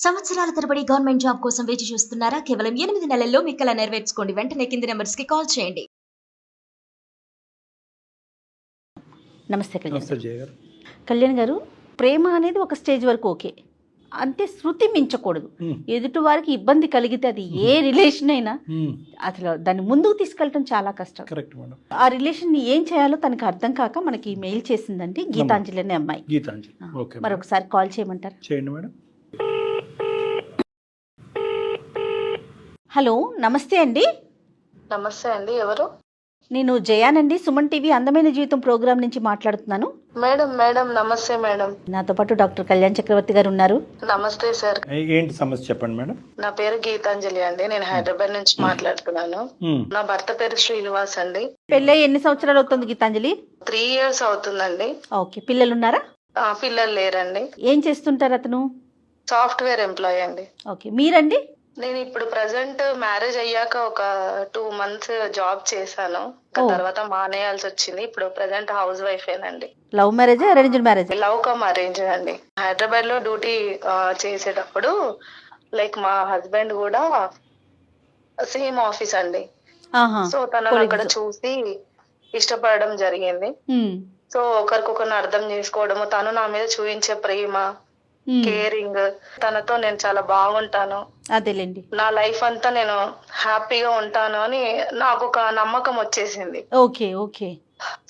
సంవత్సరాల తరబడి government job కోసం వేచి చూస్తున్నారా? కేవలం 8 నెలల్లో మీ కల నెరవేర్చుకోండి. వెంటనే కింది నంబర్స్‌కి కాల్ చేయండి. నమస్తే కళ్యాణ్ నమస్తే జయ గారు. కళ్యాణ్ గారు, ప్రేమ అనేది ఒక స్టేజ్ వరకు ఓకే, అంతే శృతి మించకూడదు. ఎదుటి వారికి ఇబ్బంది కలిగితే అది ఏ రిలేషన్ అయినా అసలు దాన్ని ముందుకు తీసుకెళ్ళటం చాలా కష్టం. Correct madam. ఆ రిలేషన్ ని ఏం చేయాలో తనకి అర్థం కాక మనకి మెయిల్ చేసిందండి గీతాంజలి అనే అమ్మాయి. గీతాంజలి, ఓకే. మరొకసారి కాల్ చేయమంటారు? చేయండి మేడం. హలో, నమస్తే అండి. నమస్తే అండి, ఎవరు? నేను జయానండి, సుమన్ టీవీ అందమైన జీవితం ప్రోగ్రామ్ నుంచి మాట్లాడుతున్నాను. మేడం నమస్తే మేడం. నాతో పాటు డాక్టర్ కళ్యాణ్ చక్రవర్తి గారు ఉన్నారు. నమస్తే సార్. ఏంటి సమస్య చెప్పండి మేడం. నా పేరు గీతాంజలి అండి, నేను హైదరాబాద్ నుంచి మాట్లాడుతున్నాను. నా భర్త పేరు శ్రీనివాస్ అండి. పెళ్ళై ఎన్ని సంవత్సరాలు అవుతుంది గీతాంజలి? 3 years అవుతుందండి. ఓకే, పిల్లలు ఉన్నారా? పిల్లలు లేరండి. ఏం చేస్తుంటారు అతను? సాఫ్ట్వేర్ ఎంప్లాయీ అండి. ఓకే, మీరండి? నేను ఇప్పుడు ప్రజెంట్ మ్యారేజ్ అయ్యాక ఒక 2 months జాబ్ చేశాను. తర్వాత మానేయాల్సి వచ్చింది. ఇప్పుడు ప్రజెంట్ హౌస్ వైఫ్ ఏనండి. Love marriage, arranged marriage? Love come arrange అండి. హైదరాబాద్ లో డ్యూటీ చేసేటప్పుడు లైక్ మా హస్బెండ్ కూడా సేమ్ ఆఫీస్ అండి. సో తనను అక్కడ చూసి ఇష్టపడడం జరిగింది. సో ఒకరికొకరిని అర్థం చేసుకోవడము, తను నా మీద చూపించే ప్రేమ, కేరింగ్, తనతో నేను చాలా బాగుంటాను, అదేలేండి, నా లైఫ్ అంతా నేను హ్యాపీగా ఉంటాను అని నాకు ఒక నమ్మకం వచ్చేసింది. Okay okay.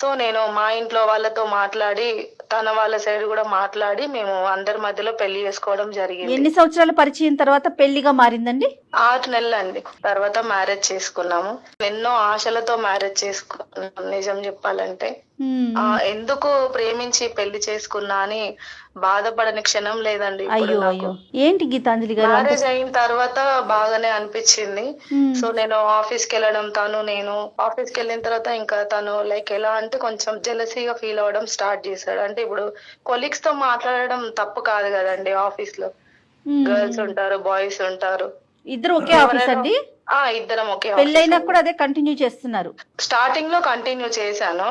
సో నేను మా ఇంట్లో వాళ్ళతో మాట్లాడి, తన వాళ్ళ సైడ్ కూడా మాట్లాడి మేము అందరి మధ్యలో పెళ్లి చేసుకోవడం జరిగింది. ఎన్ని సంవత్సరాల పరిచయం తర్వాత పెళ్లిగా మారిందండి? 6 నెలలు అండి. తర్వాత మ్యారేజ్ చేసుకున్నాము. ఎన్నో ఆశలతో మ్యారేజ్ చేసుకున్నాము నిజం చెప్పాలంటే. ఎందుకు ప్రేమించి పెళ్లి చేసుకున్నా అని బాధపడని క్షణం లేదండి. అయ్యో అయ్యో, ఏంటి గీతాంజలి గారు? మ్యారేజ్ అయిన తర్వాత బాగానే అనిపించింది. సో నేను ఆఫీస్ కి వెళ్ళడం, నేను ఆఫీస్ కి వెళ్ళిన తర్వాత ఇంకా తను లైక్ ఎలా అంటే కొంచెం జెలసీగా ఫీల్ అవ్వడం స్టార్ట్ చేశాడు. అంటే ఇప్పుడు కొలీగ్స్ తో మాట్లాడడం తప్పు కాదు కదండి. ఆఫీస్ లో గర్ల్స్ ఉంటారు, బాయ్స్ ఉంటారు. ఇద్దరు ఒకే ఆఫీస్ అండి? ఇద్దరం ఒకే. పెళ్ళైనా కూడా అదే కంటిన్యూ చేస్తున్నారు? స్టార్టింగ్ లో కంటిన్యూ చేశాను,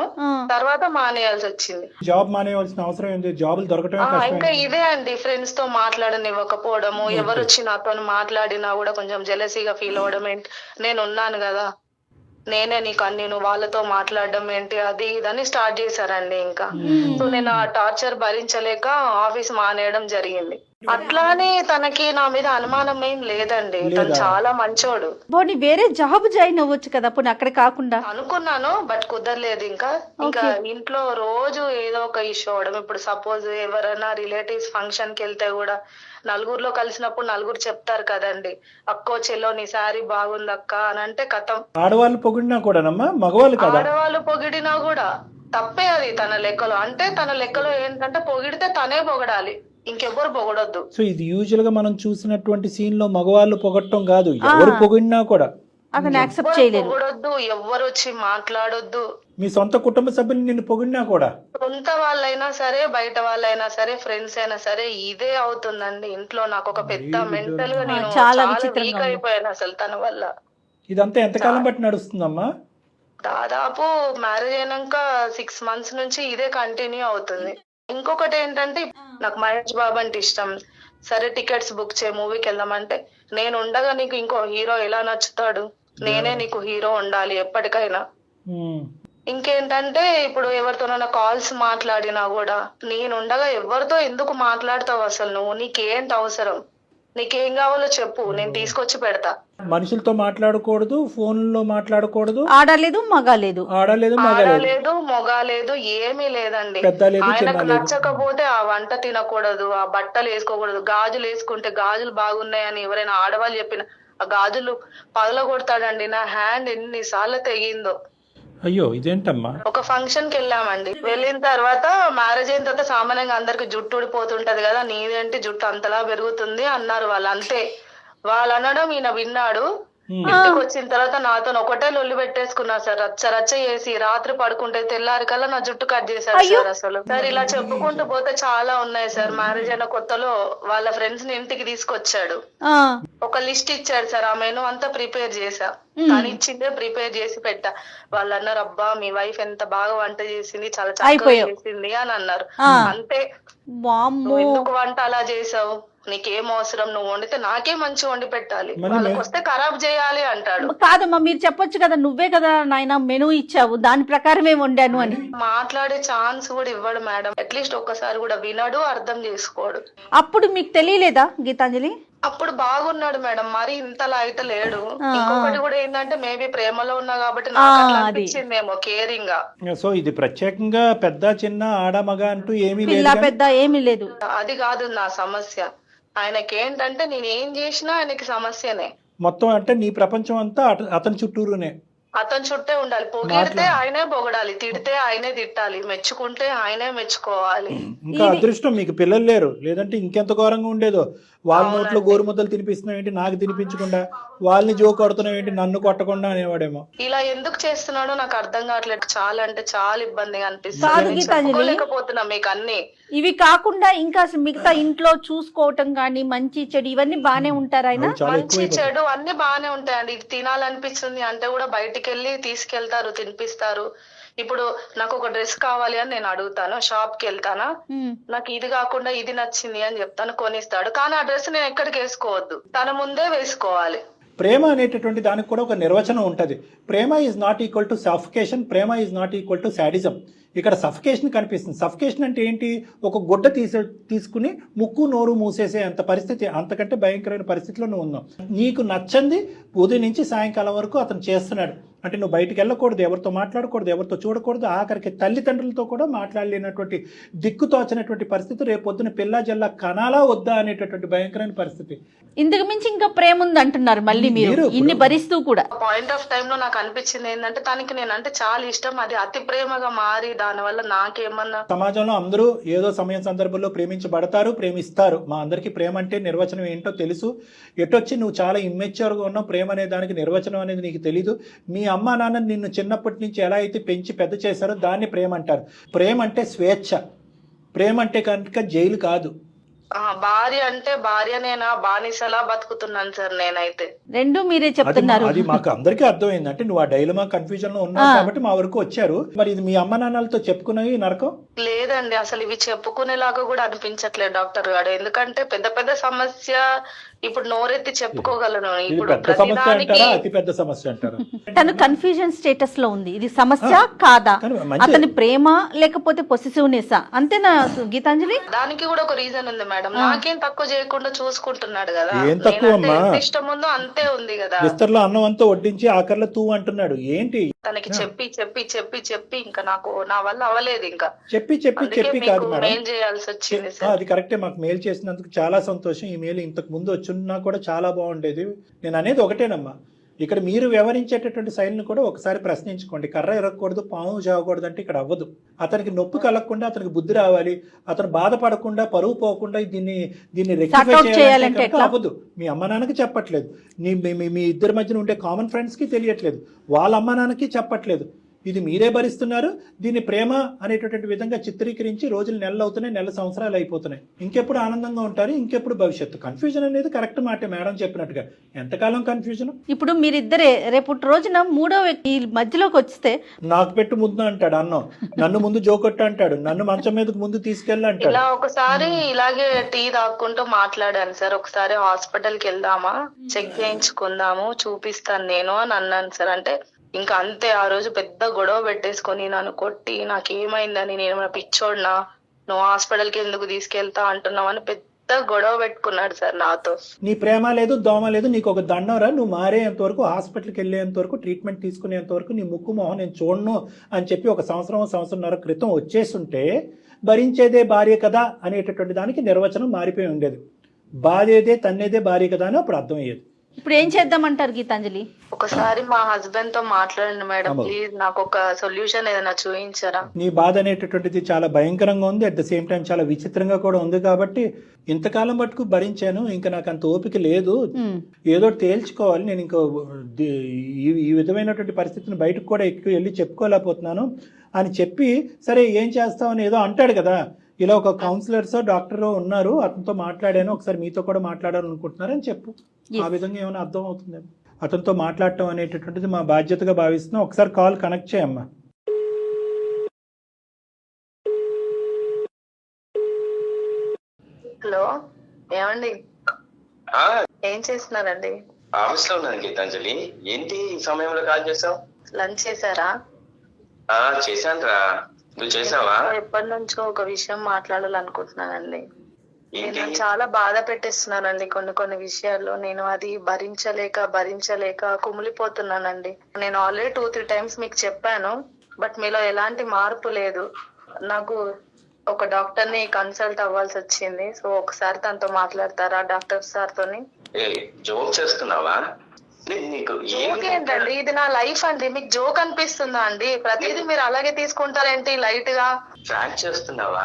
తర్వాత మానేయాల్సి వచ్చింది. జాబ్ మానేయాల్సిన అవసరం ఏంటి? జాబులు దొరకటమే ఇంకా ఇదే అండి, ఫ్రెండ్స్ తో మాట్లాడనివ్వకపోవడము, ఎవరు వచ్చి నాతో మాట్లాడినా కూడా కొంచెం జెలసీగా ఫీల్ అవ్వడం. ఏంటి, నేను ఉన్నాను కదా, నేనే నీకు అన్ని, నువ్వు వాళ్ళతో మాట్లాడడం ఏంటి, అది ఇదని స్టార్ట్ చేశారండి. ఇంకా సో నేను ఆ టార్చర్ భరించలేక ఆఫీస్ మానేయడం జరిగింది. అట్లానే తనకి నా మీద అనుమానం ఏం లేదండి, తను చాలా మంచోడు. పోనీ వేరే జాబ్ జాయిన్ అవ్వచ్చు కదా పోనీ అక్కడ కాకుండా? అనుకున్నాను, బట్ కుదరలేదు. ఇంకా ఇంట్లో రోజు ఏదో ఒక ఇష్యూ అవడం. ఇప్పుడు సపోజ్ ఎవరైనా రిలేటివ్స్ ఫంక్షన్ కి వెళ్తే కూడా నలుగురిలో కలిసినప్పుడు నలుగురు చెప్తారు కదండి, అక్కో చెల్లో నీ శారీ బాగుంది అక్క అని అంటే కథం. ఆడవాళ్ళు పొగిడినా కూడా మగవాళ్ళు కదా. ఆడవాళ్ళు పొగిడినా కూడా తప్పే అది తన లెక్కలో. అంటే తన లెక్కలో ఏంటంటే పొగిడితే తనే పొగడాలి, ఇంకెవ్వరు పొగడొద్దు. సో ఇది యూజువల్ గా మనం చూసినటువంటి సీన్ లో మగవాళ్ళు పొగట్టం కాదు, ఎవరు పొగిడినా కూడా అతను యాక్సెప్ట్ చేయలేరు. పొగడొద్దు, ఎవ్వరు వచ్చి మాట్లాడొద్దు. మీ సొంత కుటుంబ సభ్యులు నిన్ను పొగిడినా కూడా, సొంత వాళ్ళైనా సరే, బయట వాళ్ళైనా సరే, ఫ్రెండ్స్ అయినా సరే, ఇదే అవుతుందండి ఇంట్లో. నాకు ఒక పెద్ద మెంటల్ గా నేను చాలా వీక్ అయిపోయాను అసలు తన వల్ల. ఇదంతా ఎంతకాలం బట్టి నడుస్తుందమ్మా? దాదాపు మ్యారేజ్ అయినాక 6 months నుంచి ఇదే కంటిన్యూ అవుతుంది. ఇంకొకటి ఏంటంటే, నాకు మహేష్ బాబు అంటే ఇష్టం. సరే టికెట్స్ బుక్ చేయి, మూవీకి వెళ్దామంటే, నేను ఉండగా నీకు ఇంకో హీరో ఎలా నచ్చుతాడు, నేనే నీకు హీరో ఉండాలి ఎప్పటికైనా. ఇంకేంటంటే ఇప్పుడు ఎవరితోనైనా కాల్స్ మాట్లాడినా కూడా, నేనుండగా ఎవరితో ఎందుకు మాట్లాడతావు అసలు, నువ్వు నీకేంటి అవసరం, నీకేం కావాలో చెప్పు, నేను తీసుకొచ్చి పెడతా. మనుషులతో మాట్లాడకూడదు, ఫోన్ లో మాట్లాడకూడదు, ఆడలేదు మగాలేదు, ఆడలేదు మొగాలేదు, ఏమీ లేదండి. ఆయనకు నచ్చకపోతే ఆ వంట తినకూడదు, ఆ బట్టలు వేసుకోకూడదు, గాజులు వేసుకుంటే గాజులు బాగున్నాయని ఎవరైనా ఆడవాళ్ళు చెప్పిన ఆ గాజులు పగలగొడతాడండి. నా హ్యాండ్ ఎన్నిసార్లు తెగిందో. అయ్యో, ఇదేంటమ్మా? ఒక ఫంక్షన్ కి వెళ్ళామండి. వెళ్ళిన తర్వాత మ్యారేజ్ అయిన తర్వాత సామాన్యంగా అందరికి జుట్టు ఊడిపోతుంటది కదా, నీదేంటి జుట్టు అంతలా పెరుగుతుంది అన్నారు వాళ్ళు. అంతే, వాళ్ళు అనడం ఈయన విన్నాడు. ఇంటికి వచ్చిన తర్వాత నాతో ఒకటే లొల్లి పెట్టేసుకున్నా సార్, రచ్చ చేసి రాత్రి పడుకుంటే తెల్లారి కల్లా నా జుట్టు కట్ చేశారు సార్. అసలు సార్ ఇలా చెప్పుకుంటూ పోతే చాలా ఉన్నాయి సార్. మ్యారేజ్ అయిన కొత్తలో వాళ్ళ ఫ్రెండ్స్ ని ఇంటికి తీసుకొచ్చాడు, ఒక లిస్ట్ ఇచ్చాడు సార్. ఆ మెనూ అంతా ప్రిపేర్ చేసా, తను ఇచ్చిందే ప్రిపేర్ చేసి పెట్టా. వాళ్ళు అన్నారు, అబ్బా మీ వైఫ్ ఎంత బాగా వంట చేసింది, చాలా చక్కగా చేసింది అని అన్నారు. అంతే, ఎందుకు వంట అలా చేసావు, నీకేం అవసరం, నువ్వు వండితే నాకే మంచి వండి పెట్టాలి, మరి వాళ్ళకి వస్తే ఖరాబ్ చేయాలి అంటాడు. కాదమ్మా, మీరు చెప్పొచ్చు కదా, నువ్వే కదా నాయన మెనూ ఇచ్చావు, దాని ప్రకారమే వండాను అని. మాట్లాడే ఛాన్స్ కూడా ఇవ్వడు మేడం, అట్లీస్ట్ ఒక్కసారి కూడా వినడు, అర్థం చేసుకోడు. అప్పుడు మీకు తెలియలేదా గీతాంజలి? అప్పుడు బాగున్నాడు మేడం, మరి ఇంతలా అయితే లేడు. ఇంకొకటి కూడా ఏంటంటే మేబీ ప్రేమలో ఉన్నా కాబట్టి నాకు అట్లా అనిపించిందేమో, కేరింగ్ గా. సో ఇది ప్రత్యేకంగా పెద్ద చిన్న ఆడ మగ అంటూ ఏమీ లేదు పిల్ల పెద్ద ఏమీ లేదు. అది కాదు నా సమస్య. ఆయనకి ఏంటంటే నేను ఏం చేసినా ఆయనకి సమస్యనే. మొత్తం అంటే నీ ప్రపంచం అంతా అతని చుట్టూరునే. అతని చుట్టే ఉండాలి. పొగిడితే ఆయనే పొగడాలి, తిడితే ఆయనే తిట్టాలి, మెచ్చుకుంటే ఆయనే మెచ్చుకోవాలి. ఇంకా అదృష్టం మీకు పిల్లలు లేరు, లేదంటే ఇంకెంత ఘోరంగా ఉండేదో. వాళ్ళ నోట్లో గోరుముద్దలు తినిపిస్తున్నావు ఏంటి, నాకు తినిపించకుండా, వాళ్ళని జో కొడుతున్నావు ఏంటి, నన్ను కొట్టకుండా అనేవాడేమో. ఇలా ఎందుకు చేస్తున్నాడో నాకు అర్థం కావట్లేదు. చాలా అంటే చాలా ఇబ్బందిగా కాదు అనిపిస్తుంది. గీతాంజలి, చెప్పుకోలేకపోతున్నా మీకు అన్ని. ఇవి కాకుండా ఇంకా మిగతా ఇంట్లో చూసుకోవటం కానీ మంచి చెడు ఇవన్నీ బానే ఉంటారు ఆయన? అవి చాలా మంచి ఎక్కువ చెడు అన్ని బాగానే ఉంటాయండి. ఇది తినాలనిపిస్తుంది అంటే కూడా బయటికి వెళ్ళి తీసుకెళ్తారు, తినిపిస్తారు. ఇప్పుడు నాకు ఒక డ్రెస్ కావాలి అని నేను అడుగుతాను, షాప్ కి వెళ్తానా, నాకు ఇది కాకుండా ఇది నచ్చింది అని చెప్తాను, కొనిస్తాడు. కానీ ఆ డ్రెస్ నేను ఎక్కడికి వేసుకోవద్దు, తన ముందే వేసుకోవాలి. ప్రేమ అనేటటువంటి దానికి కూడా ఒక నిర్వచనం ఉంటుంది. ప్రేమ is not equal to suffocation, ప్రేమ is not equal to sadism. ఇక్కడ సఫికేషన్ కనిపిస్తుంది. సఫికేషన్ అంటే ఏంటి, ఒక గుడ్డ తీసుకుని ముక్కు నోరు మూసేసే అంత పరిస్థితి, అంతకంటే భయంకరమైన పరిస్థితిలో నువ్వు ఉన్నావు. నీకు నచ్చంది ఉదయం నుంచి సాయంకాలం వరకు అతను చేస్తున్నాడు. అంటే నువ్వు బయటికి వెళ్ళకూడదు, ఎవరితో మాట్లాడకూడదు, ఎవరితో చూడకూడదు, ఆఖరికి తల్లిదండ్రులతో కూడా మాట్లాడలేనటువంటి దిక్కుతోచినటువంటి పరిస్థితి. రేపొద్దున పిల్ల జల్ల కనాలా వద్దా అనేటటువంటి భయంకరమైన పరిస్థితి. ఇందుకు మించి ఇంకా ప్రేమ ఉంది అంటున్నారు మళ్ళీ మీరు ఇన్ని భరిస్తూ కూడా. పాయింట్ ఆఫ్ టైమ్ లో నాకు అనిపించింది ఏంటంటే తనకి నేనంటే చాలా ఇష్టం, అది అతి ప్రేమగా మారి దానివల్ల నాకేమన్నా. సమాజంలో అందరూ ఏదో సమయం సందర్భంలో ప్రేమించబడతారు, ప్రేమిస్తారు. మా అందరికీ ప్రేమ అంటే నిర్వచనం ఏంటో తెలుసు. ఎటొచ్చి నువ్వు చాలా ఇమ్మెచ్యూర్గా ఉన్నావు. ప్రేమ అనే దానికి నిర్వచనం అనేది నీకు తెలీదు. మీ అమ్మ నాన్న నిన్ను చిన్నప్పటి నుంచి ఎలా అయితే పెంచి పెద్ద చేశారో దాన్ని ప్రేమ అంటారు. ప్రేమ అంటే స్వేచ్ఛ. ప్రేమ అంటే కనుక జైలు కాదు. భార్య అంటే భార్యనేనా, బానిసలా బతుకుతున్నాను సార్ నేనైతే. రెండు మీరే చెప్తున్నారు. అది మాకు అందరికీ అర్థమైంది. అంటే నువ్వు ఆ డైలమా కన్ఫ్యూజన్ లో ఉన్నావు కాబట్టి మా వరకు వచ్చారు. మరి ఇది మీ అమ్మ నాన్నలతో చెప్పుకున్నవి నరకం లేదండి, అసలు ఇవి చెప్పుకునేలాగా కూడా అనిపించట్లేదు డాక్టర్ గారు. ఎందుకంటే పెద్ద పెద్ద సమస్య ఇప్పుడు నోరెత్తి చెప్పుకోగలను. ఇప్పుడు అతి పెద్ద సమస్య అంటారా? తను కన్ఫ్యూజన్ స్టేటస్ లో ఉంది. ఇది సమస్య కాదా, అతని ప్రేమ లేకపోతే పొసెసివ్నెస్ అంతేనా గీతాంజలి? దానికి కూడా ఒక రీజన్ ఉంది మేడం. నాకేం తక్కువ చేయకుండా చూసుకుంటున్నాడు కదా. ఏం తక్కువ అమ్మా, ఇష్టం ఉందో అంతే ఉంది కదా. విస్తర్లో అన్నం అంతా వడ్డించి ఆఖర్లో తూ అంటున్నాడు ఏంటి? తనకి చెప్పి చెప్పి చెప్పి చెప్పి ఇంకా నాకు నా వల్ల అవ్వలేదు. ఇంకా చెప్పి చెప్పి చెప్పి కాదు మేడం, మెయిల్ చేయాల్సి వచ్చింది. అది కరెక్టే. మాకు మెయిల్ చేసినందుకు చాలా సంతోషం. ఈ మెయిల్ ఇంతకు ముందు వచ్చున్నా కూడా చాలా బాగుండేది. నేను అనేది ఒకటేనమ్మా, ఇక్కడ మీరు వ్యవహరించేటటువంటి శైలిని కూడా ఒకసారి ప్రశ్నించుకోండి. కర్ర ఎరగకూడదు, పాము చావకూడదు అంటే ఇక్కడ అవ్వదు. అతనికి నొప్పి కలగకుండా, అతనికి బుద్ధి రావాలి, అతను బాధపడకుండా, పరువు పోకుండా దీన్ని రెక్టిఫై చేయాలంటే అవ్వదు. మీ అమ్మ నాన్నకి చెప్పట్లేదు, మీ ఇద్దరి మధ్యన ఉండే కామన్ ఫ్రెండ్స్కి తెలియట్లేదు, వాళ్ళ అమ్మ నాన్నకి చెప్పట్లేదు. ఇది మీరే భరిస్తున్నారు. దీన్ని ప్రేమ అనేటటువంటి విధంగా చిత్రీకరించి రోజులు నెలలు అవుతున్నాయి, నెల సంవత్సరాలు అయిపోతున్నాయి. ఇంకెప్పుడు ఆనందంగా ఉంటారు, ఇంకెప్పుడు భవిష్యత్తు. కన్ఫ్యూజన్ అనేది కరెక్ట్ మాటే మేడం చెప్పినట్టుగా. ఎంతకాలం కన్ఫ్యూజన్? ఇప్పుడు మీరిద్దరే రేపు రోజున మూడో వ్యక్తి మధ్యలోకి వస్తే నాకు పెట్టు ముద్దు అంటాడు అన్నం, నన్ను ముందు జోకొట్టు అంటాడు, నన్ను మంచం మీదకు ముందు తీసుకెళ్ళి అంటాడు. ఇలా ఒకసారి ఇలాగే టీ తాక్కుంటూ మాట్లాడాను సార్. ఒకసారి హాస్పిటల్కి వెళ్దామా, చెక్ చేయించుకుందాము, చూపిస్తాను నేను అని అన్నాను సార్. అంటే ఇంకా అంతే. ఆ రోజు పెద్ద గొడవ పెట్టేసుకొని నన్ను కొట్టి నాకేమైందని, నేను పిచ్చోడినా, నువ్వు హాస్పిటల్కి ఎందుకు తీసుకెళ్తా అంటున్నావు అని పెద్ద గొడవ పెట్టుకున్నాడు సార్ నాతో. నీ ప్రేమ లేదు, దోమ లేదు, నీకు ఒక దండంరా, నువ్వు మారేంత వరకు, హాస్పిటల్కి వెళ్ళేంత వరకు, ట్రీట్మెంట్ తీసుకునేంత వరకు నీ ముక్కు మొహం నేను చూడను అని చెప్పి ఒక సంవత్సరంన్నర క్రితం వచ్చేస్తుంటే భరించేదే భార్య కదా అనేటటువంటి దానికి నిర్వచనం మారిపోయి ఉండేది. బాధేదే తన్నేదే భార్య కదా అని అప్పుడు అర్థమయ్యేది. ఇప్పుడు ఏం చేద్దామంటారు గీతాంజలి? ఒకసారి మా హస్బెండ్ తో మాట్లాడండి మేడం ప్లీజ్, నాకు ఒక సొల్యూషన్ ఏదైనా చూపించరా. నీ బాధ అనేటటువంటిది చాలా భయంకరంగా ఉంది, అట్ ద సేమ్ టైం చాలా విచిత్రంగా కూడా ఉంది. కాబట్టి ఇంతకాలం మటుకు భరించాను, ఇంకా నాకు అంత ఓపిక లేదు, ఏదో తేల్చుకోవాలి, నేను ఇంకో ఈ విధమైనటువంటి పరిస్థితిని బయటకు కూడా ఎక్కువ వెళ్ళి చెప్పుకోలేకపోతున్నాను అని చెప్పి, సరే ఏం చేస్తామని ఏదో అంటాడు కదా. ఇలా ఒక కౌన్సిలర్స్ డాక్టర్ ఉన్నారు, అతనితో మాట్లాడాను, ఒకసారి మీతో కూడా మాట్లాడాలనుకుంటున్నారని చెప్పు. ఆ విధంగా ఏమైనా అర్థం అవుతుంది. అతనితో మాట్లాడటం అనేటటువంటిది మా బాధ్యతగా భావిస్తున్నాం. ఒకసారి కాల్ కనెక్ట్ చేయమ్మా. హలో ఏమండి ఆ ఏం చేస్తున్నారండి? ఆఫీస్ లో ఉన్నాను గీతాంజలి. ఏంటి ఈ సమయంలో కాల్ చేసావు? లంచ్ చేశారా? చేశాను రా. నువ్వు చేసావా? ఎప్పటి నుంచో ఒక విషయం మాట్లాడాలనుకుంటున్నానండి. ఏంటి? నేను చాలా బాధ పెట్టేస్తున్నానండి కొన్ని విషయాల్లో. నేను అది భరించలేక కుమిలిపోతున్నానండి. నేను ఆల్రెడీ 2-3 టైమ్స్ మీకు చెప్పాను, బట్ మీలో ఎలాంటి మార్పు లేదు. నాకు ఒక డాక్టర్ ని కన్సల్ట్ అవ్వాల్సి వచ్చింది. సో ఒకసారి తనతో మాట్లాడతారా, డాక్టర్ సార్ తోని? జోక్ చేస్తున్నావా? నీకు జోక్ ఏంటండి, ఇది నా లైఫ్ అండి. మీకు జోక్ అనిపిస్తుందా అండి? ప్రతిదీ మీరు అలాగే తీసుకుంటారేంటి లైట్ గా? ప్రాంక్ చేస్తున్నావా?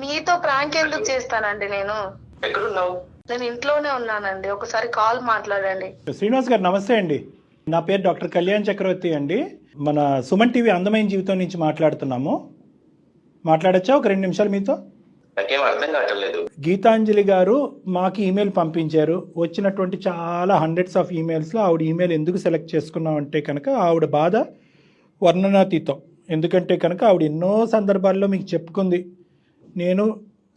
మీతో ప్రాంక్ ఎందుకు చేస్తానండి నేను? ఎక్కడున్నావు? నేను ఇంట్లోనే ఉన్నానండి. ఒకసారి కాల్ మాట్లాడండి. శ్రీనివాస్ గారు నమస్తే అండి. నా పేరు డాక్టర్ కళ్యాణ్ చక్రవర్తి అండి. మన సుమన్ టీవీ అందమైన జీవితం నుంచి మాట్లాడుతున్నాము. మాట్లాడచ్చా ఒక 2 నిమిషాలు మీతో? నాకేం అర్థం కావట్లేదు. గీతాంజలి గారు మాకు ఈమెయిల్ పంపించారు. వచ్చినటువంటి చాలా హండ్రెడ్స్ ఆఫ్ ఈమెయిల్స్లో ఆవిడ ఈమెయిల్ ఎందుకు సెలెక్ట్ చేసుకున్నాం అంటే కనుక ఆవిడ బాధ వర్ణనాతీతం. ఎందుకంటే కనుక ఆవిడ ఎన్నో సందర్భాల్లో మీకు చెప్పుకుంది, నేను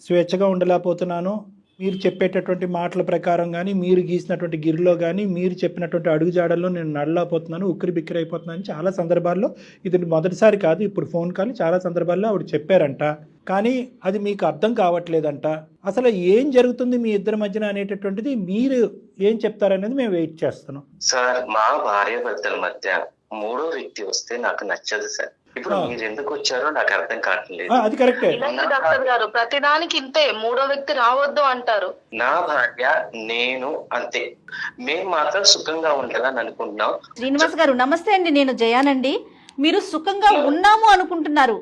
స్వేచ్ఛగా ఉండలేకపోతున్నాను, మీరు చెప్పేటటువంటి మాటల ప్రకారం కానీ, మీరు గీసినటువంటి గిరిలో కానీ, మీరు చెప్పినటువంటి అడుగుజాడల్లో నేను నడలేకపోతున్నాను, ఉక్కిరి బిక్కిరి అయిపోతున్నాను. చాలా సందర్భాల్లో, ఇది మొదటిసారి కాదు, ఇప్పుడు ఫోన్ కాల్ చాలా సందర్భాల్లో ఆవిడ చెప్పారంట. కానీ అది మీకు అర్థం కావట్లేదంట. అసలు ఏం జరుగుతుంది మీ ఇద్దరి మధ్యన అనేటటువంటిది మీరు ఏం చెప్తారనేది మేము వెయిట్ చేస్తున్నాం. సార్, మా భార్య భర్తల మధ్య 3వ వ్యక్తి వస్తే నాకు నచ్చదు సార్. ఇప్పుడు మీరు ఎందుకు వచ్చారో నాకు అర్థం కావట్లేదు. అది కరెక్టే డాక్టర్ గారు, ప్రతిదానికి ఇంతే 3వ వ్యక్తి రావద్దు అంటారు. నా భార్య నేను అంతే. మేము మాత్రం సుఖంగా ఉండాలని అనుకుంటున్నాం. శ్రీనివాస్ గారు నమస్తే అండి, నేను జయానండి. మీరు సుఖంగా ఉన్నాము అనుకుంటున్నారు,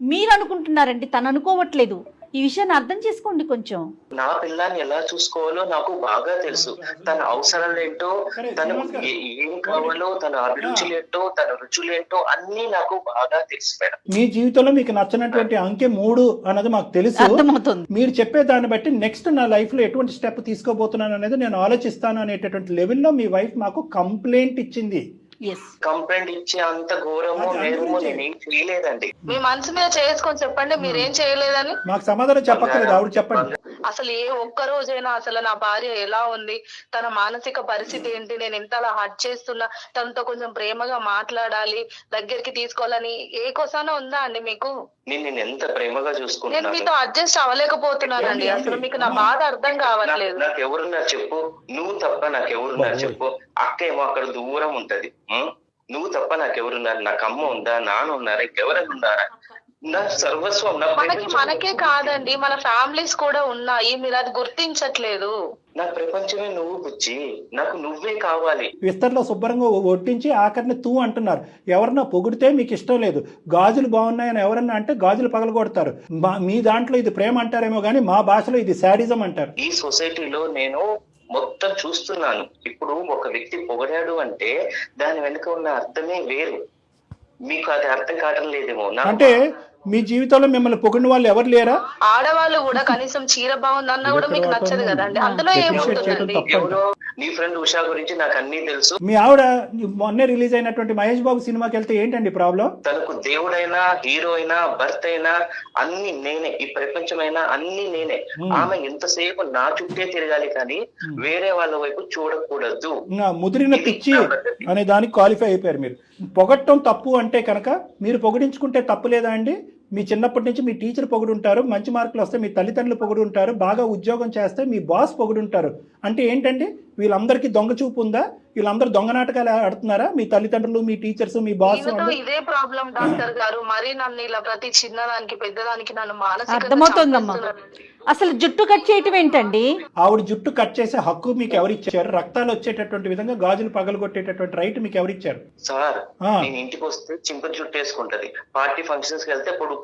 మీరు అనుకుంటున్నారండి, తను అనుకోవట్లేదు. ఈ విషయాన్ని అర్థం చేసుకోండి కొంచెం. నా పిల్లాన్ని ఎలా చూసుకోవాలో నాకు బాగా తెలుసు. తన అవసరాలు ఏంటో, తను ఏం కావాలో, తన అభిరుచులేంటో, తన రుచులేంటో అన్ని నాకు బాగా తెలుసు మేడం. మీ జీవితంలో మీకు నచ్చినటువంటి అంకె 3 అన్నది మాకు తెలుసు. అర్థమవుతుంది. మీరు చెప్పే దాన్ని బట్టి నెక్స్ట్ నా లైఫ్ లో ఎటువంటి స్టెప్ తీసుకోబోతున్నాను అనేది నేను ఆలోచిస్తాను అనేటటువంటి లెవెల్లో మీ వైఫ్ మాకు కంప్లైంట్ ఇచ్చింది. కంప్లైంట్ ఇచ్చే అంత ఘోరము నేరము నేనేం చేయలేదండి. మీ మనసు మీద చేసుకొని చెప్పండి మీరేం చేయలేదని. మాకు సమాధానం చెప్పక్కర్లేదు, ఆవిడ చెప్పండి. అసలు ఏ ఒక్క రోజైనా అసలు నా భార్య ఎలా ఉంది, తన మానసిక పరిస్థితి ఏంటి, నేను ఎంత అలా హర్ట్ చేస్తున్నా, తనతో కొంచెం ప్రేమగా మాట్లాడాలి, దగ్గరికి తీసుకోవాలని ఏ కోసాన ఉందా అండి మీకు? నేను ఎంత ప్రేమగా నేను చూసుకుంటున్నాను. మీతో అడ్జస్ట్ అవ్వలేకపోతున్నానండి. అసలు మీకు నా బాధ అర్థం కావట్లేదు. నాకు ఎవరున్నారు చెప్పు? నువ్వు తప్ప నాకు ఎవరున్నారు చెప్పు? అక్క ఏమో అక్కడ దూరం ఉంటది. నువ్వు తప్ప నాకు ఎవరున్నారు? నాకు అమ్మ ఉందా, నాన్న ఉన్నారా, ఇంకెవరైనా ఉన్నారా? నా సర్వస్వం, నా మనకే కాదండి, మన ఫ్యామిలీస్ కూడా ఉన్నాయి, మీరు అది గుర్తించట్లేదు. నా ప్రపంచమే నువ్వు బుజ్జి, నాకు నువ్వే కావాలి. విస్తర్లో శుభ్రంగా ఒట్టించి ఆఖరిని తూ అంటున్నారు. ఎవరన్నా పొగిడితే మీకు ఇష్టం లేదు, గాజులు బాగున్నాయని ఎవరన్నా అంటే గాజులు పగలగొడతారు. మీ దాంట్లో ఇది ప్రేమ అంటారేమో కానీ మా భాషలో ఇది శాడిజం అంటారు. ఈ సొసైటీలో నేను మొత్తం చూస్తున్నాను. ఇప్పుడు ఒక వ్యక్తి పొగడాడు అంటే దాని వెనుక ఉన్న అర్థమే వేరు. మీకు అది అర్థం కావడం లేదేమో. అంటే మీ జీవితంలో మిమ్మల్ని పొగిడిన వాళ్ళు ఎవరు లేరా? ఆడవాళ్ళు కూడా కనీసం చీర బాగుందన్నా కూడా మీకు నచ్చదు కదండి. అందులో ఏముంటుందండి? ఎవరో నీ ఫ్రెండ్ ఉషా గురించి నాకు అన్ని తెలుసు. మీ ఆవిడ మొన్నే రిలీజ్ అయినటువంటి మహేష్ బాబు సినిమాకి వెళ్తే ఏంటండి ప్రాబ్లం? తనకు దేవుడైనా, హీరో అయినా, భర్త అయినా అన్ని నేనే. ఈ ప్రపంచమైనా అన్ని నేనే. ఆమె ఎంతసేపు నా చుట్టే తిరగాలి కానీ వేరే వాళ్ళ వైపు చూడకూడదు. ముదిరిన పిచ్చి అనే దానికి క్వాలిఫై అయిపోయారు మీరు. పొగట్టం తప్పు అంటే కనుక మీరు పొగిడించుకుంటే తప్పు లేదా అండి? మీ చిన్నప్పటి నుంచి మీ టీచర్ పొగుడుంటారు, మంచి మార్కులు వస్తే మీ తల్లిదండ్రులు పొగుడుంటారు, బాగా ఉద్యోగం చేస్తే మీ బాస్ పొగుడుంటారు. అంటే ఏంటండి, వీళ్ళందరికీ దొంగ చూపు ఉందా? వీళ్ళందరూ దొంగ నాటకాలు ఆడుతున్నారా? మీ తల్లిదండ్రులు, మీ టీచర్స్, మీ బాస్? ఇదే ప్రాబ్లం డాక్టర్ గారు. మరి నన్ను ఇలా ప్రతి చిన్నదానికి పెద్దదానికి నన్ను మానసికంగా అర్థమవుతుందమ్మా. అసలు జుట్టు కట్ చేయటం ఏంటండి? ఆవిడ జుట్టు కట్ చేసే హక్కు మీకు ఎవరిచ్చారు? రక్తాలు వచ్చేటటువంటి విధంగా గాజులు పగలగొట్టేటటువంటి రైట్ మీకు ఎవరిచ్చారు? సార్, నేను ఇంటికి వస్తే చింపురు జుట్టు వేసుకుంటది, పార్టీ ఫంక్షన్స్ కి వెళ్తే పొడు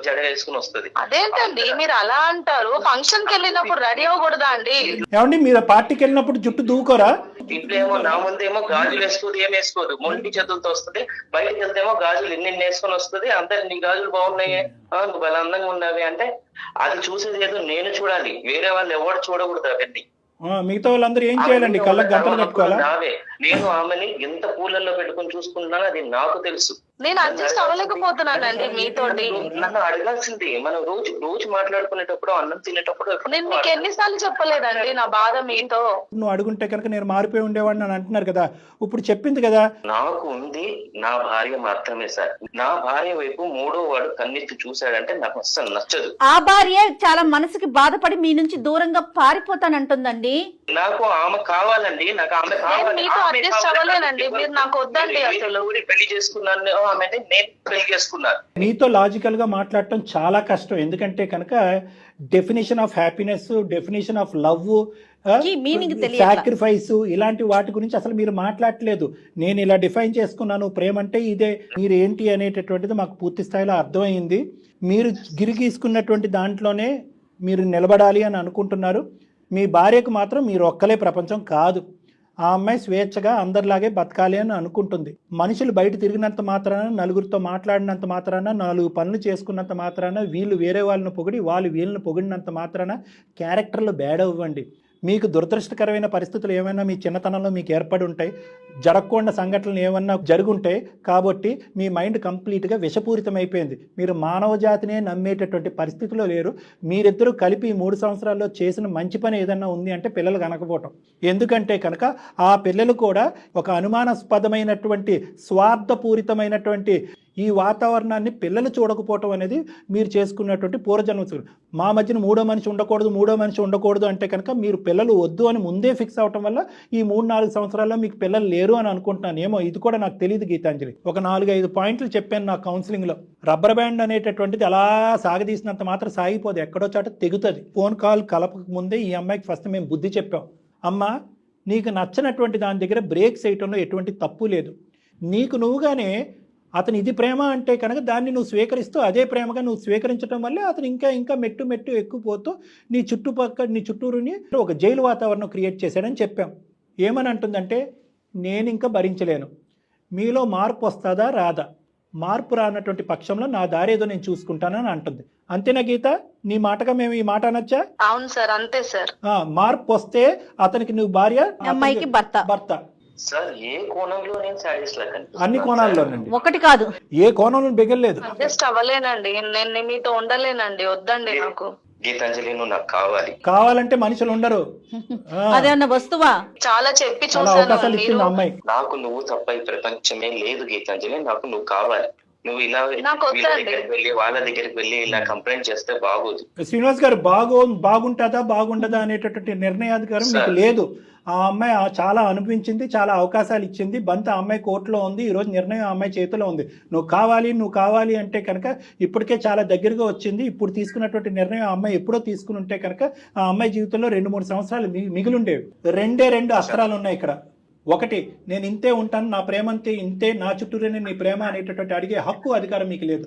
జడ వేసుకుని వస్తుంది. అదేంటండి మీరు అలా అంటారు? ఫంక్షన్ కి వెళ్ళినప్పుడు రెడీ అవ్వకూడదా అండి? ఏమండి మీరు పార్టీకి వెళ్ళినప్పుడు జుట్టు దూకోరా? ఇంట్లో ఏమో నా ముందేమో గాజులు వేసుకోదు, ఏం వేసుకోదు, మొండి చేతులతో వస్తుంది. బయటకు వెళ్తేమో గాజులు ఎన్ని వేసుకొని వస్తుంది. అందరు నీ గాజులు బాగున్నాయి, నువ్వు బల అందంగా ఉన్నావి అంటే అది చూసేది ఏదో నేను చూడాలి, వేరే వాళ్ళు ఎవరు చూడకూడదు. అవన్నీ మిగతా వాళ్ళందరూ ఏం చేయాలండి? కళ్ళకి గంటలు కట్టుకోవాలా? నేను ఆమెని ఎంత పూలల్లో పెట్టుకుని చూసుకుంటున్నానో అది నాకు తెలుసు. నేను అడ్జస్ట్ అవ్వలేకపోతున్నానండి మీతోటి. నన్ను అడగాల్సింది, మనం రోజు మాట్లాడుకునేటప్పుడు, అన్నం తినేటప్పుడు నేను మీకు ఎన్నిసార్లు చెప్పలేదండి నా బాధ మీతో. నువ్వు అడుగుంటే కనుక నేను మారిపోయి ఉండేవాడిని అని అంటున్నారు కదా, ఇప్పుడు చెప్పింది కదా. నాకు ఉంది నా భార్య మాత్రమే సార్. నా భార్య వైపు మూడో వాడు కన్నెత్తి చూశాడంటే నాకు అస్సలు నచ్చదు. ఆ భార్య చాలా మనసుకి బాధపడి మీ నుంచి దూరంగా పారిపోతానంటుందండి. నాకు ఆమె కావాలండి, నాకు ఆమె కావాలి. మీతో అడ్జస్ట్ అవ్వలేనండి, మీరు నాకు వద్దండి అసలు. పెళ్లి చేసుకున్నాను ఆమెని, నేను పెళ్లి చేసుకున్నాను. నీతో లాజికల్ గా మాట్లాడటం చాలా కష్టం, ఎందుకంటే కనుక definition of happiness, definition of love, meaning తెలియట్లా. సాక్రిఫైస్, ఇలాంటి వాటి గురించి అసలు మీరు మాట్లాడలేదు. నేను ఇలా డిఫైన్ చేసుకున్నాను, ప్రేమ అంటే ఇదే, మీరు ఏంటి అనేటటువంటిది మాకు పూర్తి స్థాయిలో అర్థమైంది. మీరు గిరిగీసుకున్నటువంటి దాంట్లోనే మీరు నిలబడాలి అని అనుకుంటున్నారు. మీ భార్యకు మాత్రం మీరు ఒక్కలే ప్రపంచం కాదు. ఆ అమ్మాయి స్వేచ్ఛగా అందరిలాగే బతకాలి అని అనుకుంటుంది. మనుషులు బయట తిరిగినంత మాత్రాన, నలుగురితో మాట్లాడినంత మాత్రాన, 4 పనులు చేసుకున్నంత మాత్రాన, వీళ్ళు వేరే వాళ్ళని పొగిడి వాళ్ళు వీళ్ళని పొగిడినంత మాత్రాన క్యారెక్టర్లు బ్యాడ్ అవ్వండి. మీకు దురదృష్టకరమైన పరిస్థితులు ఏమైనా మీ చిన్నతనంలో మీకు ఏర్పడి ఉంటాయి, జరగకుండా సంఘటనలు ఏమన్నా జరుగుంటాయి. కాబట్టి మీ మైండ్ కంప్లీట్గా విషపూరితమైపోయింది. మీరు మానవ జాతినే నమ్మేటటువంటి పరిస్థితిలో లేరు. మీరిద్దరూ కలిపి 3 సంవత్సరాల్లో చేసిన మంచి పని ఏదన్నా ఉంది అంటే పిల్లలు కనకపోవటం. ఎందుకంటే కనుక ఆ పిల్లలు కూడా ఒక అనుమానాస్పదమైనటువంటి, స్వార్థపూరితమైనటువంటి ఈ వాతావరణాన్ని పిల్లలు చూడకపోవటం అనేది మీరు చేసుకున్నటువంటి పూర్వజన్మ. మా మధ్యన మూడో మనిషి ఉండకూడదు అంటే కనుక మీరు పిల్లలు వద్దు అని ముందే ఫిక్స్ అవటం వల్ల ఈ 3-4 సంవత్సరాల్లో మీకు పిల్లలు లేరు అని అనుకుంటున్నాను. ఏమో ఇది కూడా నాకు తెలియదు గీతాంజలి. ఒక 4-5 పాయింట్లు చెప్పాను నా కౌన్సిలింగ్లో. రబ్బర్ బ్యాండ్ అనేటటువంటిది అలా సాగదీసినంత మాత్రం సాగిపోదు, ఎక్కడో చోట తెగుతుంది. ఫోన్ కాల్ కలపక ముందే ఈ అమ్మాయికి ఫస్ట్ మేము బుద్ధి చెప్పాం. అమ్మ, నీకు నచ్చినటువంటి దాని దగ్గర బ్రేక్స్ వేయటంలో ఎటువంటి తప్పు లేదు. నీకు నువ్వుగానే అతను ఇది ప్రేమ అంటే కనుక దాన్ని నువ్వు స్వీకరిస్తూ అదే ప్రేమగా నువ్వు స్వీకరించడం వల్లే అతను ఇంకా మెట్టు ఎక్కుపోతూ నీ చుట్టూరుని ఒక జైలు వాతావరణం క్రియేట్ చేశాడని చెప్పాం. ఏమని అంటుందంటే, నేను ఇంకా భరించలేను, మీలో మార్పు వస్తుందా రాదా, మార్పు రానటువంటి పక్షంలో నా దారి ఏదో నేను చూసుకుంటానని అంటుంది. అంతేనా గీత? నీ మాటగా మేము ఈ మాట అనొచ్చా? అవును సార్, అంతే సార్. మార్పు వస్తే అతనికి నువ్వు భార్య, అమ్మాయికి భర్త. సార్ ఏ కోణంలో నేను సాటిస్ఫై అన్ని కోణాల్లోనండి, ఒకటి కాదు, ఏ కోణంలో బిగలేదు. అడ్జస్ట్ అవ్వలేనండి, నేను మీతో ఉండలేనండి, వద్దండి నాకు. గీతాంజలి, నువ్వు నాకు కావాలంటే మనుషులు ఉండరు. అదేమన్నా వస్తువా? చాలా చెప్పి చాలా చూసాను. అవకాశాలు ఇచ్చింది అమ్మాయి. నాకు నువ్వు తప్ప ఈ ప్రపంచమే లేదు గీతాంజలి, నాకు నువ్వు కావాలి. నువ్వు ఇలా నాకు వీళ్ళ దగ్గరికి వెళ్ళి వాళ్ళ దగ్గరికి వెళ్ళి ఇలా కంప్లైంట్ చేస్తే బాగోదు. శ్రీనివాస్ గారు, బాగుంటుందా బాగుండదా అనేటటువంటి నిర్ణయాధికారం మీకు లేదు. ఆ అమ్మాయి చాలా అనిపించింది, చాలా అవకాశాలు ఇచ్చింది. బంత ఆ అమ్మాయి కోర్టులో ఉంది, ఈరోజు నిర్ణయం ఆ అమ్మాయి చేతిలో ఉంది. నువ్వు కావాలి అంటే కనుక ఇప్పటికే చాలా దగ్గరగా వచ్చింది. ఇప్పుడు తీసుకున్నటువంటి నిర్ణయం ఆ అమ్మాయి ఎప్పుడో తీసుకుని ఉంటే కనుక ఆ అమ్మాయి జీవితంలో 2-3 సంవత్సరాలు మిగిలిండేవి. 2 అస్త్రాలు ఉన్నాయి ఇక్కడ. ఒకటి, నేను ఇంతే ఉంటాను, నా ప్రేమ అంతే, ఇంతే, నా చుట్టూరేనే నీ ప్రేమ అనేటటువంటి అడిగే హక్కు, అధికారం మీకు లేదు.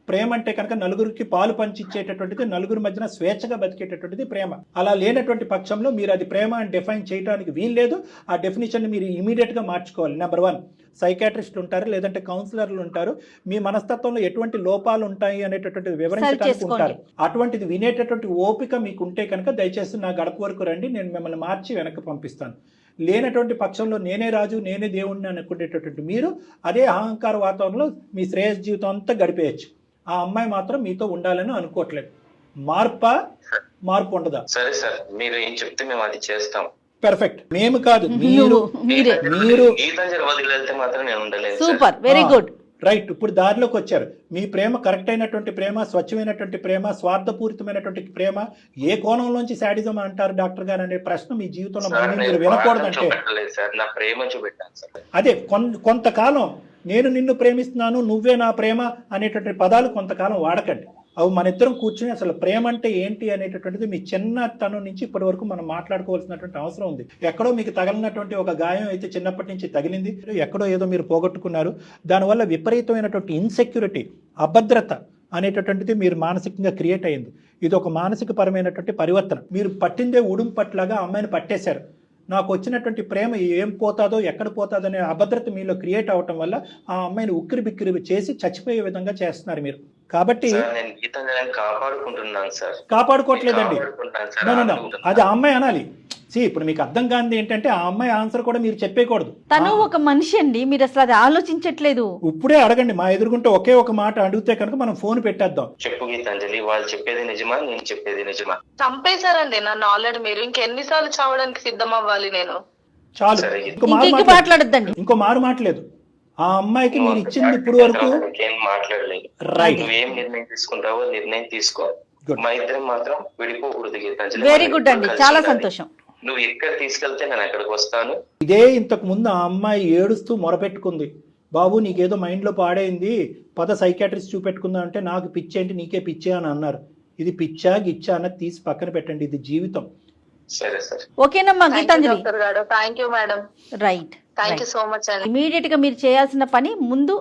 ప్రేమ అంటే కనుక నలుగురికి పాలు పంచిచ్చేటటువంటిది, నలుగురి మధ్యన స్వేచ్ఛగా బతికేటటువంటిది ప్రేమ. అలా లేనటువంటి పక్షంలో మీరు అది ప్రేమ అని డిఫైన్ చేయడానికి వీల్లేదు. ఆ డెఫినేషన్ మీరు ఇమీడియట్గా మార్చుకోవాలి. నెంబర్ 1, సైకాట్రిస్టులు ఉంటారు, లేదంటే కౌన్సిలర్లు ఉంటారు. మీ మనస్తత్వంలో ఎటువంటి లోపాలు ఉంటాయి అనేటటువంటిది వివరించడానికి ఉంటారు. అటువంటిది వినేటటువంటి ఓపిక మీకు ఉంటే కనుక దయచేసి నా గడప వరకు రండి, నేను మిమ్మల్ని మార్చి వెనక్కి పంపిస్తాను. లేనటువంటి పక్షంలో నేనే రాజు, నేనే దేవుణ్ణి అనుకునేటటువంటి మీరు అదే అహంకార వాతావరణంలో మీ శ్రేయస్ జీవితం అంతా గడిపేయచ్చు. ఆ అమ్మాయి మాత్రం మీతో ఉండాలని అనుకోవట్లేదు. మార్పు ఉండదా? సరే సార్, మీరు ఏం చెప్తే మేము అది చేస్తాం. పర్ఫెక్ట్. మేము కాదు, మీరు గీతాంజలి వదిలేస్తే మాత్రం నేను ఉండలేదు. Super, very good. రైట్. ఇప్పుడు దారిలోకి వచ్చారు. మీ ప్రేమ కరెక్ట్ అయినటువంటి ప్రేమ, స్వచ్ఛమైనటువంటి ప్రేమ, స్వార్థపూరితమైనటువంటి ప్రేమ, ఏ కోణంలోంచి శాడిజం అంటారు డాక్టర్ గారు అనే ప్రశ్న మీ జీవితంలో మీరు వినకూడదంటే, నా ప్రేమ చూపెట్టాను సార్. అదే కొంతకాలం నేను నిన్ను ప్రేమిస్తున్నాను, నువ్వే నా ప్రేమ అనేటువంటి పదాలు కొంతకాలం వాడకండి. అవి మన ఇద్దరం కూర్చుని అసలు ప్రేమ అంటే ఏంటి అనేటటువంటిది మీ చిన్నతనం నుంచి ఇప్పటి వరకు మనం మాట్లాడుకోవాల్సినటువంటి అవసరం ఉంది. ఎక్కడో మీకు తగిలినటువంటి ఒక గాయం అయితే చిన్నప్పటి నుంచి తగిలింది, ఎక్కడో ఏదో మీరు పోగొట్టుకున్నారు. దానివల్ల విపరీతమైనటువంటి ఇన్సెక్యూరిటీ, అభద్రత అనేటటువంటిది మీరు మానసికంగా క్రియేట్ అయ్యింది. ఇది ఒక మానసిక పరమైనటువంటి పరివర్తన. మీరు పట్టిందే ఉడుం పట్లాగా అమ్మాయిని పట్టేశారు. నాకు వచ్చినటువంటి ప్రేమ ఏం పోతాదో, ఎక్కడ పోతాదో అనే అభద్రత మీలో క్రియేట్ అవటం వల్ల ఆ అమ్మాయిని ఉక్కిరి బిక్కిరి చేసి చచ్చిపోయే విధంగా చేస్తున్నారు మీరు. కాబట్టి కాపాడుకుంటున్నాను సార్. కాపాడుకోవట్లేదండి, అది ఆ అమ్మాయి అనాలి. ఇప్పుడు మీకు అర్థం కానిది ఏంటంటే ఆ అమ్మాయి ఆన్సర్ కూడా మీరు చెప్పేయకూడదు. తను ఒక మనిషి అండి, మీరు అసలు అది ఆలోచించట్లేదు. ఇప్పుడే అడగండి, మా ఎదురుగుంటే ఒకే ఒక మాట అడిగితే కనుక మనం ఫోన్ పెట్టేద్దాం. చెప్పు గీతాంజలి, వాళ్ళు చెప్పేది నిజమా, నేను చెప్పేది నిజమా? చంపేశారండి నన్ను ఆల్రెడీ. మీరు ఇంకెన్నిసార్లు చావడానికి సిద్ధం అవ్వాలి నేను? చాలు, సరే. ఇంకెక్కి మాట్లాడొద్దండి. ఇంకో మారు మాట్లేదు. ఆ అమ్మాయికి మీరు ఇచ్చింది ఇప్పుడు వరకు ఇంకేం మాట్లాడలేదు. రైట్. నువ్వేం నిర్ణయం తీసుకుంటావో నిర్ణయం తీసుకో. Good. మా ఇద్దరం మాత్రం విడిపోకూడదు గీతాంజలి. వెరీ గుడ్ అండి, కలిసి చాలా ఉండాలి. సంతోషం. నువ్వు ఎక్కడ తీసుకెళ్తే నేను అక్కడికి వస్తాను. ఇదే ఇంతకు ముందు ఆ అమ్మాయి ఏడుస్తూ మొరపెట్టుకుంది, బాబు నీకేదో మైండ్లో పాడైంది, పద సైకాట్రిస్ట్ చూపెట్టుకుందాం అంటే నాకు పిచ్చేంటి నీకే పిచ్చే అని అన్నారు. ఇది పిచ్చా గిచ్చా అన్నది తీసి పక్కన పెట్టండి, ఇది జీవితం. సరే సరే. ఓకేనమ్మా గీతాంజలి? డాక్టర్ గారు thank you madam. Right. Thank you so much అండి. ఇమీడియట్ గా మీరు చేయాల్సిన పని ముందు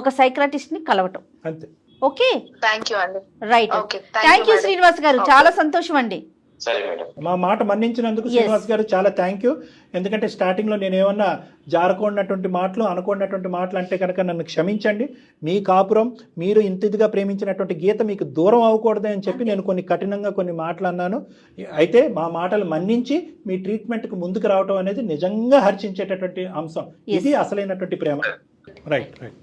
ఒక సైక్రాటిస్ట్ ని కలవటం. అంతే. ఓకే, థ్యాంక్ యూ అండి. Right. Okay, thank you madam. Srinivas గారు, చాలా సంతోషం అండి. సరే మేడం. మా మాట మన్నించినందుకు శ్రీనివాస్ గారు చాలా థ్యాంక్ యూ. ఎందుకంటే స్టార్టింగ్లో నేను ఏమన్నా జారకూడనటువంటి మాటలు అనుకున్నటువంటి మాటలు అంటే కనుక నన్ను క్షమించండి. మీ కాపురం, మీరు ఇంత ఇదిగా ప్రేమించినటువంటి గీత మీకు దూరం అవ్వకూడదు అని చెప్పి నేను కొన్ని కఠినంగా కొన్ని మాటలు అన్నాను. అయితే మా మాటలు మన్నించి మీ ట్రీట్మెంట్కి ముందుకు రావడం అనేది నిజంగా హర్షించేటటువంటి అంశం. ఇది అసలైనటువంటి ప్రేమ. Right right.